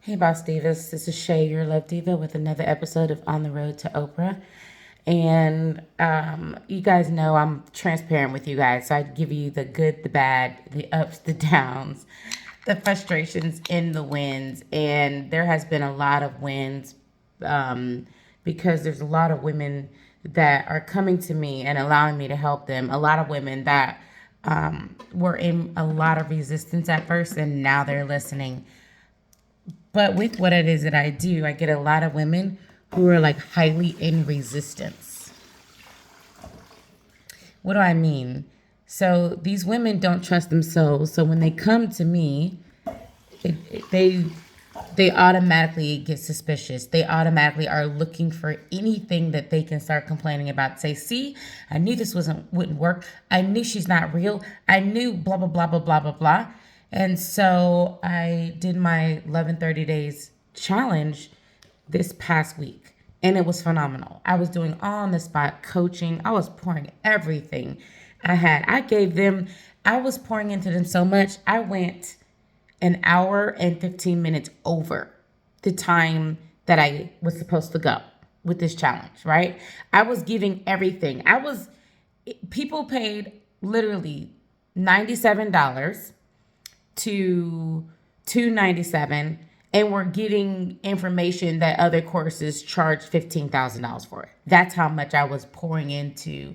Hey, Boss Divas. This is Shay, your love diva, with another episode of On the Road to Oprah. And you guys know I'm transparent with you guys. So I give you the good, the bad, the ups, the downs, the frustrations, and the wins. And there has been a lot of wins because there's a lot of women that are coming to me and allowing me to help them. A lot of women that were in a lot of resistance at first, and now they're listening. But with what it is that I do, I get a lot of women who are like highly in resistance. What do I mean? So these women don't trust themselves. So when they come to me, they automatically get suspicious. They automatically are looking for anything that they can start complaining about. Say, see, I knew this wouldn't work. I knew she's not real. I knew blah, blah, blah, blah, blah, blah, blah. And so I did my 11 30 days challenge this past week, and it was phenomenal. I was doing on the spot coaching. I was pouring everything I had. I was pouring into them so much. I went an hour and 15 minutes over the time that I was supposed to go with this challenge, right? I was giving everything. People paid literally $97 to $297, and we're getting information that other courses charge $15,000 for it. That's how much I was pouring into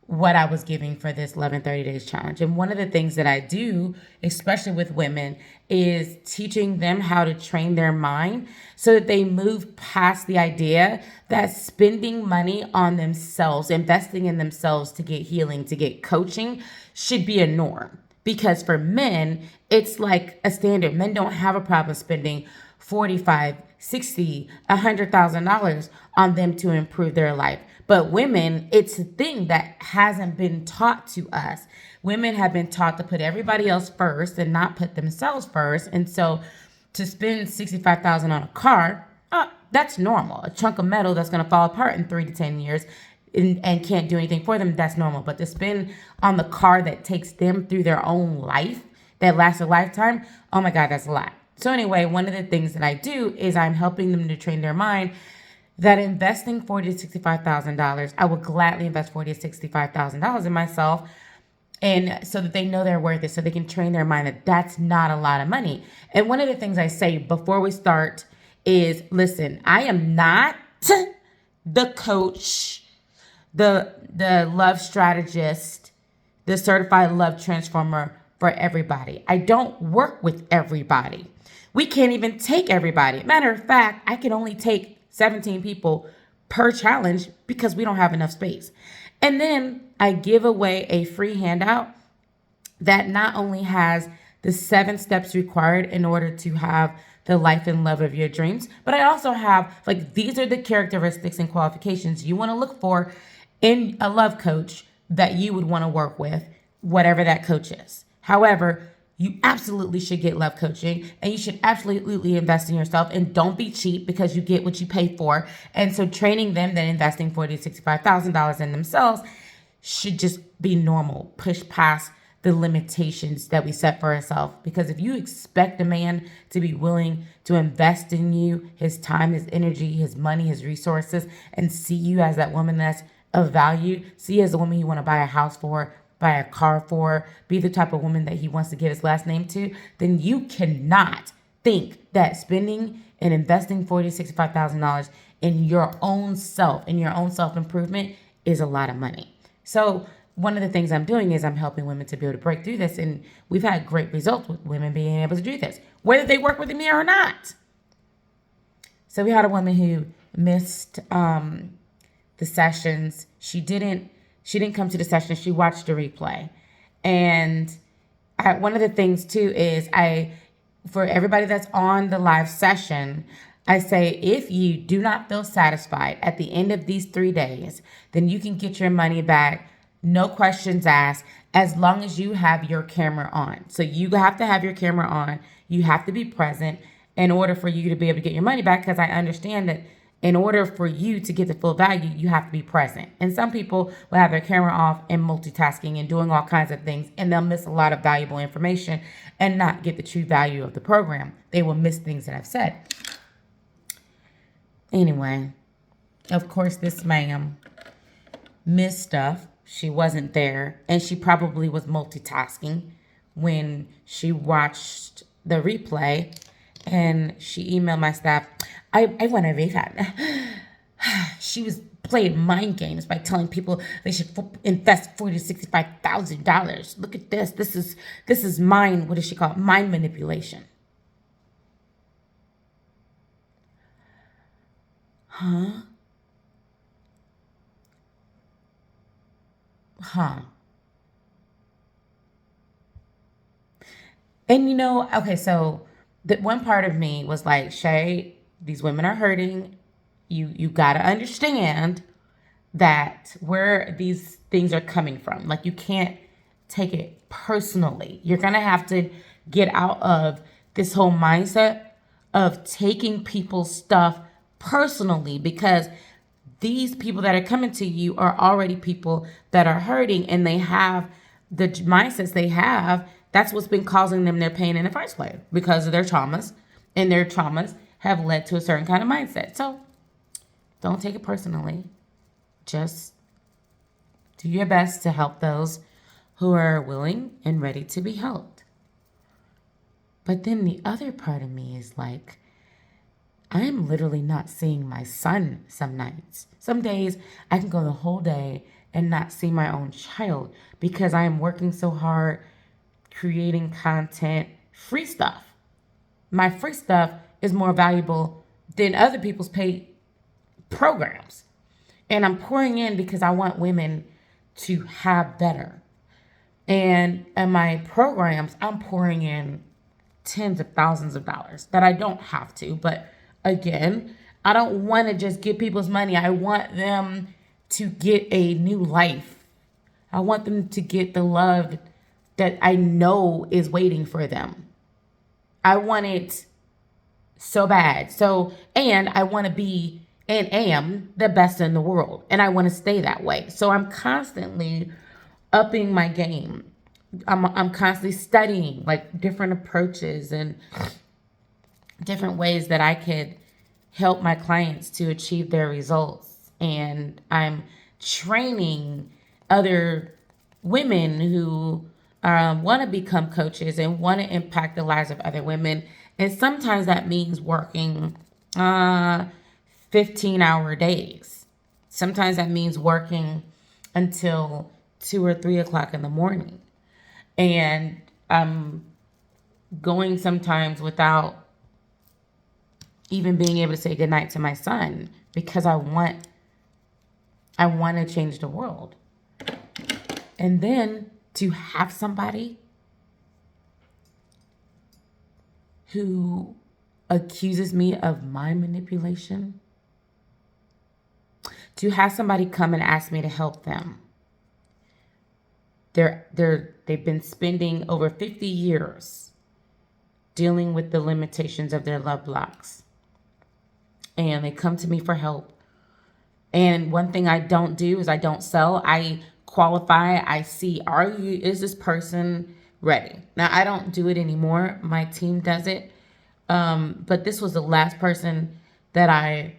what I was giving for this 11 30 days challenge. And one of the things that I do, especially with women, is teaching them how to train their mind so that they move past the idea that spending money on themselves, investing in themselves to get healing, to get coaching, should be a norm. Because for men, it's like a standard. Men don't have a problem spending $45, $60, $100,000 on them to improve their life. But women, it's a thing that hasn't been taught to us. Women have been taught to put everybody else first and not put themselves first. And so to spend $65,000 on a car, that's normal. A chunk of metal that's going to fall apart in 3 to 10 years. And can't do anything for them, that's normal. But to spend on the car that takes them through their own life, that lasts a lifetime, oh my God, that's a lot. So anyway, one of the things that I do is I'm helping them to train their mind that investing $40,000 to $65,000, I will gladly invest $40,000 to $65,000 in myself, and so that they know they're worth it, so they can train their mind that that's not a lot of money. And one of the things I say before we start is, listen, I am not the coach, the love strategist, the certified love transformer for everybody. I don't work with everybody. We can't even take everybody. Matter of fact, I can only take 17 people per challenge because we don't have enough space. And then I give away a free handout that not only has the 7 steps required in order to have the life and love of your dreams, but I also have, these are the characteristics and qualifications you want to look for in a love coach that you would want to work with, whatever that coach is. However, you absolutely should get love coaching, and you should absolutely invest in yourself, and don't be cheap because you get what you pay for. And so training them that investing $40,000 to $65,000 in themselves should just be normal. Push past the limitations that we set for ourselves. Because if you expect a man to be willing to invest in you, his time, his energy, his money, his resources, and see you as that woman that's of value, see you as a woman you want to buy a house for, buy a car for, be the type of woman that he wants to give his last name to, then you cannot think that spending and investing $40,000 to $65,000 in your own self, in your own self-improvement, is a lot of money. So one of the things I'm doing is I'm helping women to be able to break through this, and we've had great results with women being able to do this, whether they work with me or not. So we had a woman who missed the sessions. She didn't come to the session. She watched the replay. And one of the things too is for everybody that's on the live session, I say, if you do not feel satisfied at the end of these 3 days, then you can get your money back. No questions asked, as long as you have your camera on. So you have to have your camera on. You have to be present in order for you to be able to get your money back, because I understand that In order for you to get the full value, you have to be present. And some people will have their camera off and multitasking and doing all kinds of things, and they'll miss a lot of valuable information and not get the true value of the program. They will miss things that I've said. Anyway, of course, this ma'am missed stuff. She wasn't there, and she probably was multitasking when she watched the replay, and she emailed my staff, I want a refund. She was playing mind games by telling people they should invest $40,000 to $65,000. Look at this. This is mind. What does she call it? Mind manipulation. Huh? And okay, so the one part of me was like, Shay, these women are hurting. You got to understand that where these things are coming from. Like, you can't take it personally. You're going to have to get out of this whole mindset of taking people's stuff personally, because these people that are coming to you are already people that are hurting, and they have the mindsets they have. That's what's been causing them their pain in the first place, because of their traumas, and their traumas have led to a certain kind of mindset. So don't take it personally. Just do your best to help those who are willing and ready to be helped. But then the other part of me is like, I am literally not seeing my son some nights. Some days I can go the whole day and not see my own child because I am working so hard creating content, free stuff. My free stuff is more valuable than other people's paid programs. And I'm pouring in because I want women to have better. And in my programs, I'm pouring in tens of thousands of dollars that I don't have to. But again, I don't want to just give people's money. I want them to get a new life. I want them to get the love that I know is waiting for them. I want it so bad. And I want to be and am the best in the world. And I want to stay that way. So I'm constantly upping my game. I'm constantly studying like different approaches and different ways that I could help my clients to achieve their results. And I'm training other women who want to become coaches and want to impact the lives of other women. And sometimes that means working 15-hour days. Sometimes that means working until 2 or 3 o'clock in the morning. And I'm going sometimes without even being able to say goodnight to my son because I want to change the world. And then to have somebody who accuses me of mind manipulation, to have somebody come and ask me to help them. They've been spending over 50 years dealing with the limitations of their love blocks. And they come to me for help. And one thing I don't do is I don't sell. I qualify. I see, is this person ready? Now, I don't do it anymore. My team does it. But this was the last person that I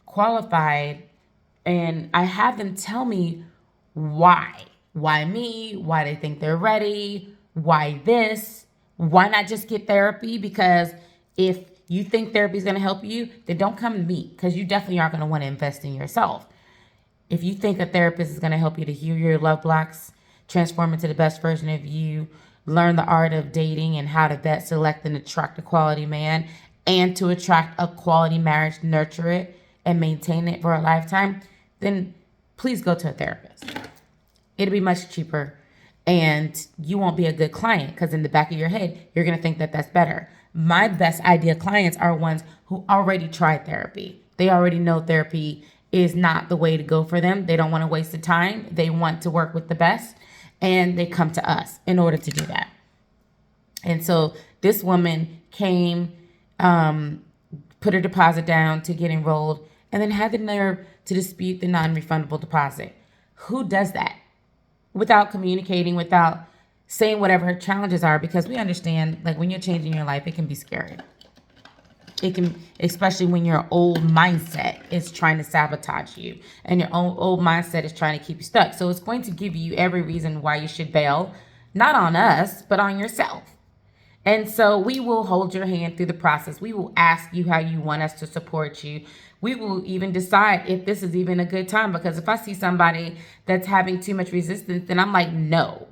qualified. And I have them tell me why. Why me? Why they think they're ready? Why this? Why not just get therapy? Because if you think therapy is going to help you, then don't come to me, because you definitely aren't going to want to invest in yourself. If you think a therapist is going to help you to heal your love blocks, transform into the best version of you, learn the art of dating and how to vet, select, and attract a quality man, and to attract a quality marriage, nurture it, and maintain it for a lifetime, then please go to a therapist. It'll be much cheaper, and you won't be a good client because in the back of your head, you're going to think that that's better. My best idea clients are ones who already tried therapy. They already know therapy is not the way to go for them. They don't want to waste the time. They want to work with the best, and they come to us in order to do that. And so this woman came, put her deposit down to get enrolled, and then had the nerve to dispute the non-refundable deposit. Who does that without communicating, without saying whatever her challenges are? Because we understand, like, when you're changing your life, it can be scary. It can, especially when your old mindset is trying to sabotage you and your old mindset is trying to keep you stuck. So it's going to give you every reason why you should bail, not on us, but on yourself. And so we will hold your hand through the process. We will ask you how you want us to support you. We will even decide if this is even a good time, because if I see somebody that's having too much resistance, then I'm like, no,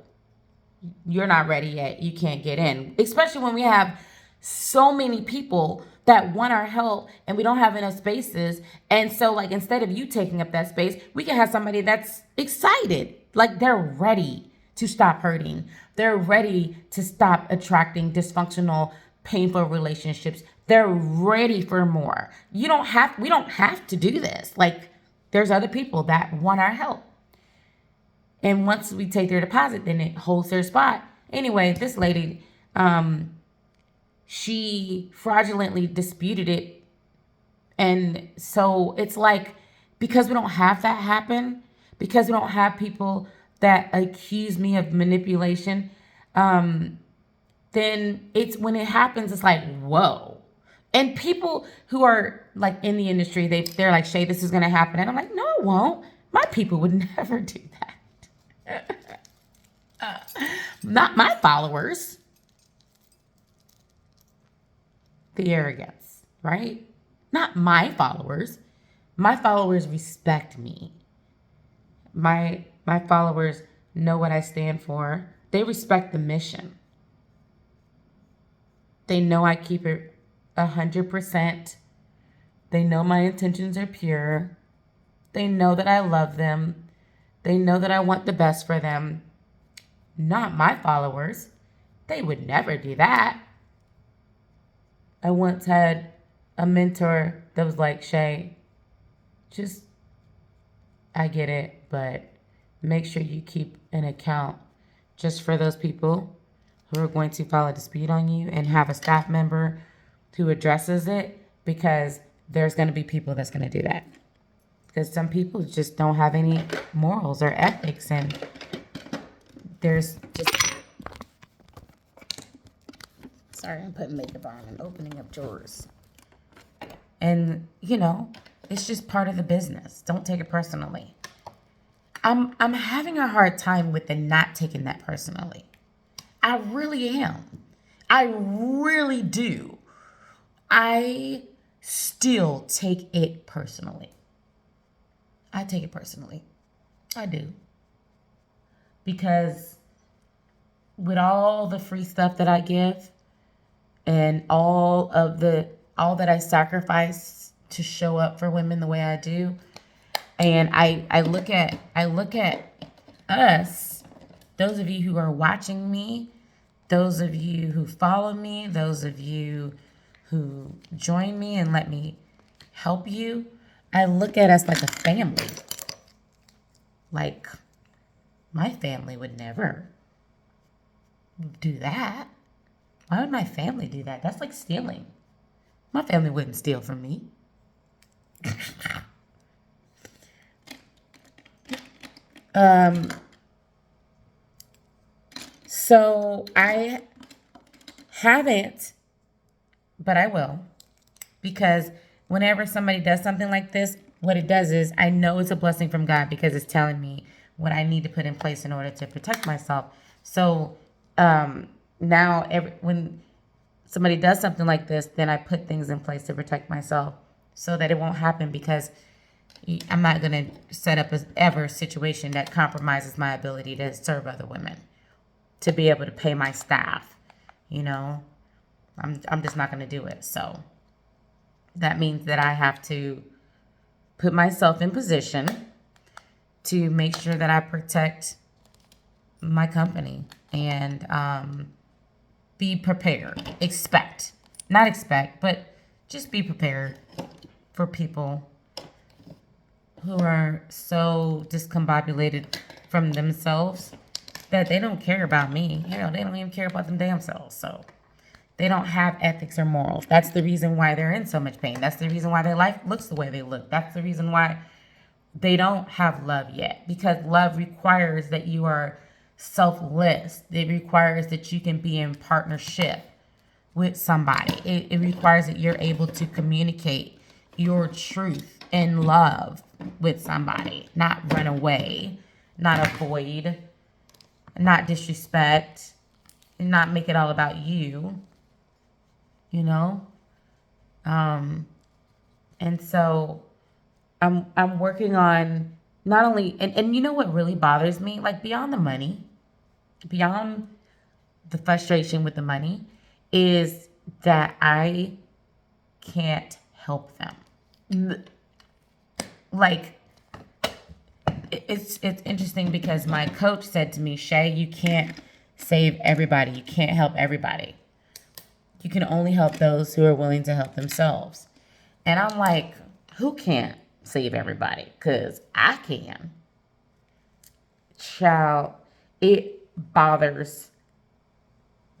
you're not ready yet. You can't get in. Especially when we have so many people that want our help and we don't have enough spaces. And so, like, instead of you taking up that space, we can have somebody that's excited. Like, they're ready to stop hurting. They're ready to stop attracting dysfunctional, painful relationships. They're ready for more. We don't have to do this. Like, there's other people that want our help. And once we take their deposit, then it holds their spot. Anyway, this lady, she fraudulently disputed it. And so it's like, because we don't have that happen, because we don't have people that accuse me of manipulation, then it's, when it happens, it's like, whoa. And people who are like in the industry, they're like, Shay, this is going to happen. And I'm like, no, it won't. My people would never do that. Not my followers. The arrogance, right? Not my followers. My followers respect me. My followers know what I stand for. They respect the mission. They know I keep it 100%. They know my intentions are pure. They know that I love them. They know that I want the best for them. Not my followers. They would never do that. I once had a mentor that was like, Shay, I get it, but make sure you keep an account just for those people who are going to file a dispute on you, and have a staff member who addresses it, because there's going to be people that's going to do that. Because some people just don't have any morals or ethics, and there's just... Sorry, I'm putting makeup on and opening up drawers. And, it's just part of the business. Don't take it personally. I'm having a hard time with the not taking that personally. I really am. I really do. I still take it personally. I take it personally. I do. Because with all the free stuff that I give, and all that I sacrifice to show up for women the way I do, and I look at us, those of you who are watching me, those of you who follow me, those of you who join me and let me help you, I look at us like a family. Like, my family would never do that. Why would my family do that? That's like stealing. My family wouldn't steal from me. So I haven't, but I will. Because whenever somebody does something like this, what it does is, I know it's a blessing from God, because it's telling me what I need to put in place in order to protect myself. So now when somebody does something like this, then I put things in place to protect myself so that it won't happen, because I'm not going to set up a situation that compromises my ability to serve other women, to be able to pay my staff. I'm just not going to do it. So that means that I have to put myself in position to make sure that I protect my company and be prepared. Not expect, but just be prepared for people who are so discombobulated from themselves that they don't care about me. Hell, they don't even care about them damn selves. So, They don't have ethics or morals. That's the reason why they're in so much pain. That's the reason why their life looks the way they look. That's the reason why they don't have love yet. Because love requires that you are selfless. It requires that you can be in partnership with somebody. It requires that you're able to communicate your truth and love with somebody. Not run away, not avoid, not disrespect, and not make it all about you. You know? And so I'm working on not only, and you know what really bothers me? Like beyond the money, beyond the frustration with the money, is that I can't help them. Like, it's interesting because my coach said to me, Shay, you can't save everybody. You can't help everybody. You can only help those who are willing to help themselves. And I'm like, who can't save everybody? Because I can. Child, it bothers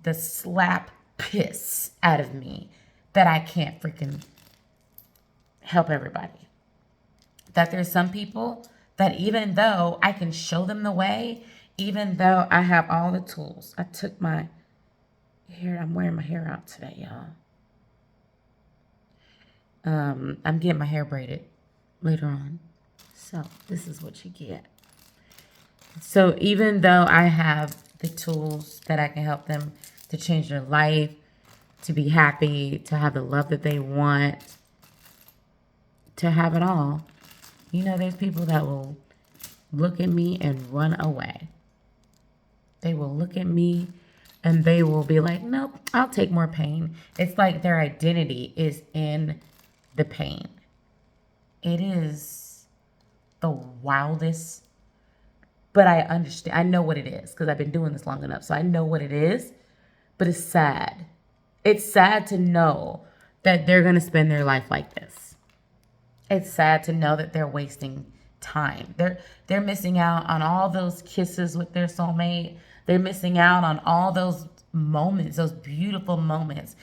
the slap piss out of me that I can't freaking help everybody. That there's some people that even though I can show them the way, even though I have all the tools, I took my hair, I'm wearing my hair out today, y'all. I'm getting my hair braided later on. So this is what you get. So even though I have the tools that I can help them to change their life, to be happy, to have the love that they want, to have it all, you know, there's people that will look at me and run away. They will look at me and they will be like, nope, I'll take more pain. It's like their identity is in the pain. It is the wildest, but I understand. I know what it is because I've been doing this long enough. So I know what it is, but it's sad. It's sad to know that they're going to spend their life like this. It's sad to know that they're wasting time. They're missing out on all those kisses with their soulmate. They're missing out on all those moments, those beautiful moments,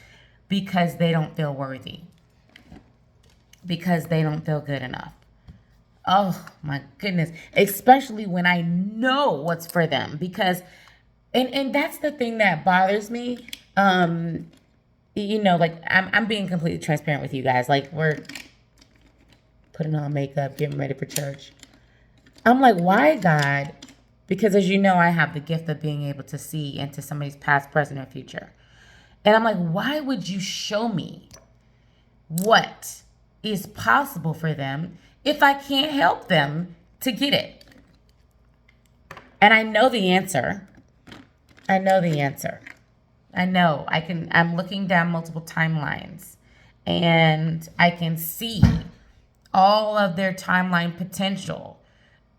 because they don't feel worthy. Because they don't feel good enough. Oh my goodness. Especially when I know what's for them. Because, and that's the thing that bothers me. You know, like I'm being completely transparent with you guys. Like we're putting on makeup, getting ready for church. I'm like, why, God? Because as you know, I have the gift of being able to see into somebody's past, present, or future. And I'm like, why would you show me what is possible for them if I can't help them to get it? And I know the answer. I know the answer. I know. I'm looking down multiple timelines and I can see all of their timeline potential.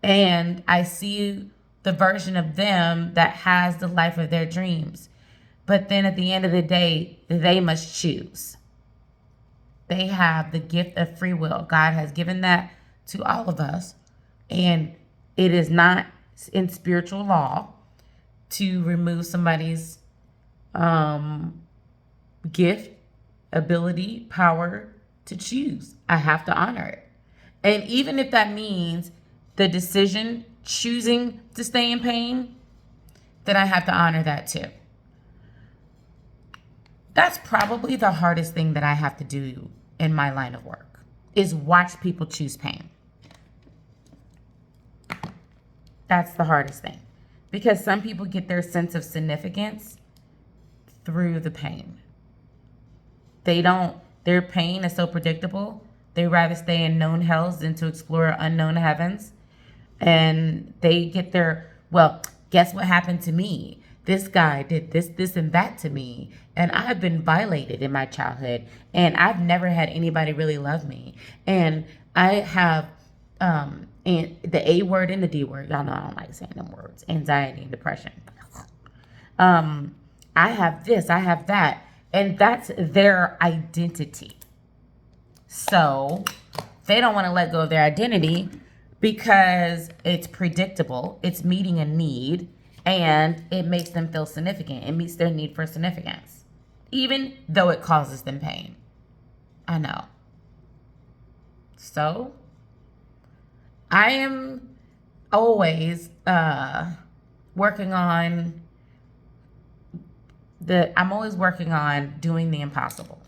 And I see the version of them that has the life of their dreams. But then at the end of the day, they must choose. They have the gift of free will. God has given that to all of us. And it is not in spiritual law to remove somebody's gift, ability, power to choose. I have to honor it. And even if that means the decision, choosing to stay in pain, then I have to honor that too. That's probably the hardest thing that I have to do in my line of work, is watch people choose pain. That's the hardest thing. Because some people get their sense of significance through the pain. Their pain is so predictable. They rather stay in known hells than to explore unknown heavens. And they get well, guess what happened to me? This guy did this, and that to me. And I've been violated in my childhood. And I've never had anybody really love me. And I have and the A word and the D word. Y'all know I don't like saying them words. Anxiety and depression. I have this, I have that. And that's their identity. So they don't want to let go of their identity because it's predictable, it's meeting a need, and it makes them feel significant. It meets their need for significance. even though it causes them pain. I know. So, I am always working on doing the impossible.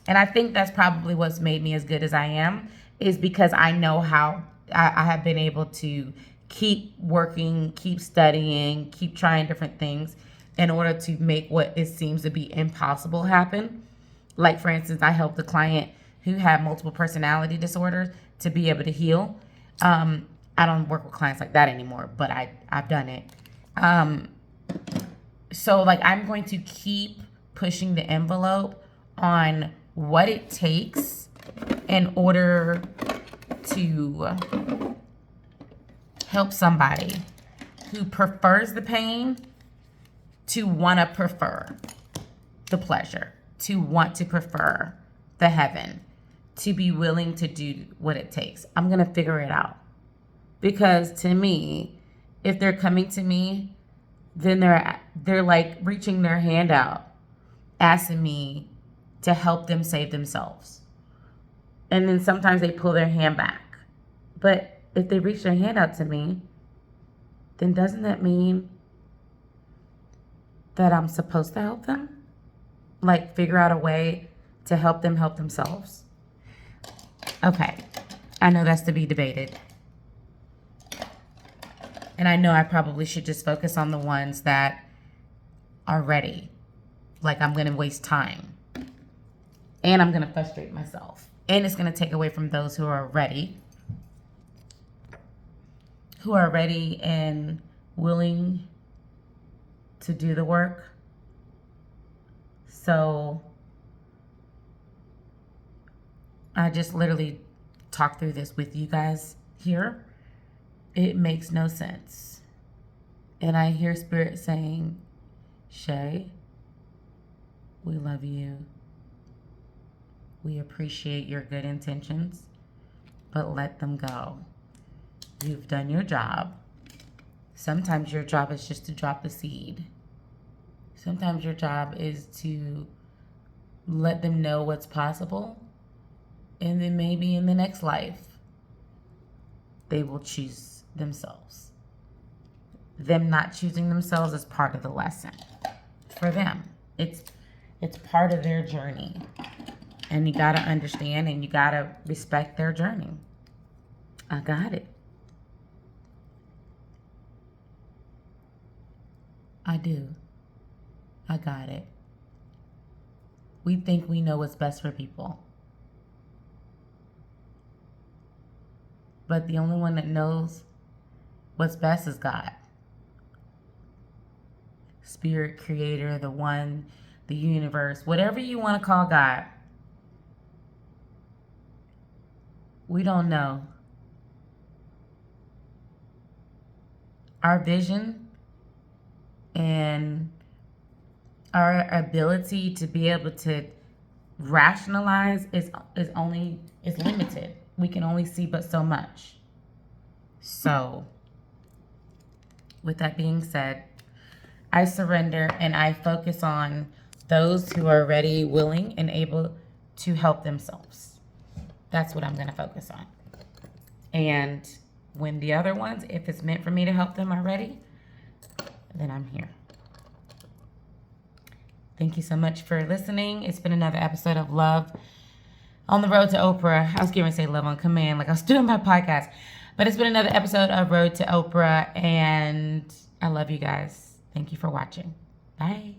And I think that's probably what's made me as good as I am, is because I know how I have been able to keep working, keep studying, keep trying different things in order to make what it seems to be impossible happen. Like, for instance, I helped a client who had multiple personality disorders to be able to heal. I don't work with clients like that anymore, but I've done it. So, like, I'm going to keep pushing the envelope on what it takes in order to help somebody who prefers the pain to want to prefer the pleasure, to want to prefer the heaven, to be willing to do what it takes. I'm going to figure it out. Because to me, if they're coming to me, then they're like reaching their hand out, asking me to help them save themselves. And then sometimes they pull their hand back. But if they reach their hand out to me, then doesn't that mean that I'm supposed to help them? Like, figure out a way to help them help themselves? Okay, I know that's to be debated. And I know I probably should just focus on the ones that are ready. Like, I'm going to waste time. And I'm going to frustrate myself. And it's going to take away from those who are ready. Who are ready and willing to do the work. So, I just literally talked through this with you guys here. It makes no sense. And I hear Spirit saying, Shay, we love you. We appreciate your good intentions, but let them go. You've done your job. Sometimes your job is just to drop the seed. Sometimes your job is to let them know what's possible. And then maybe in the next life, they will choose themselves. Them not choosing themselves is part of the lesson for them. It's part of their journey. And you got to understand and you got to respect their journey. I got it. I do. I got it. We think we know what's best for people. But the only one that knows what's best is God. Spirit, creator, the one, the universe, whatever you want to call God. We don't know. Our vision and our ability to be able to rationalize is limited. We can only see but so much. So, with that being said, I surrender and I focus on those who are ready, willing, and able to help themselves. That's what I'm going to focus on. And when the other ones, if it's meant for me to help them, are ready, then I'm here. Thank you so much for listening. It's been another episode of Love on the Road to Oprah. I was going to say Love on Command, like I was doing my podcast. But it's been another episode of Road to Oprah, and I love you guys. Thank you for watching. Bye.